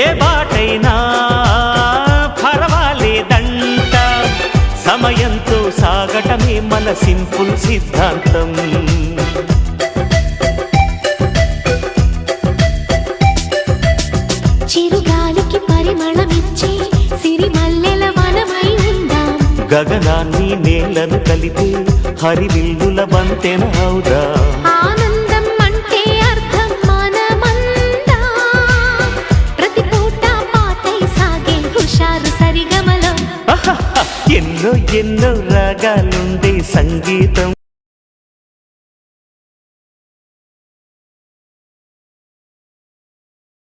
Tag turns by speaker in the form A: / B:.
A: ఏ బాటైనా పర్వాలేదంట, సమయంతో సాగటమే మన సింపుల్ సిద్ధాంతం.
B: చిరుగాలికి పరిమళమిచ్చే సిరిమల్లెల వనమై ఉందాం,
A: గగనాన్ని నేలను కలిపే హరివిల్లుల వంతెన అవుదాం.
B: ఆనందం అంటే అర్థం మనమందా, ప్రతి పూట పాతై సాగే హుషారు సరిగమలో.
A: ఎన్నో ఎన్నో రాగాలుండే సంగీతం,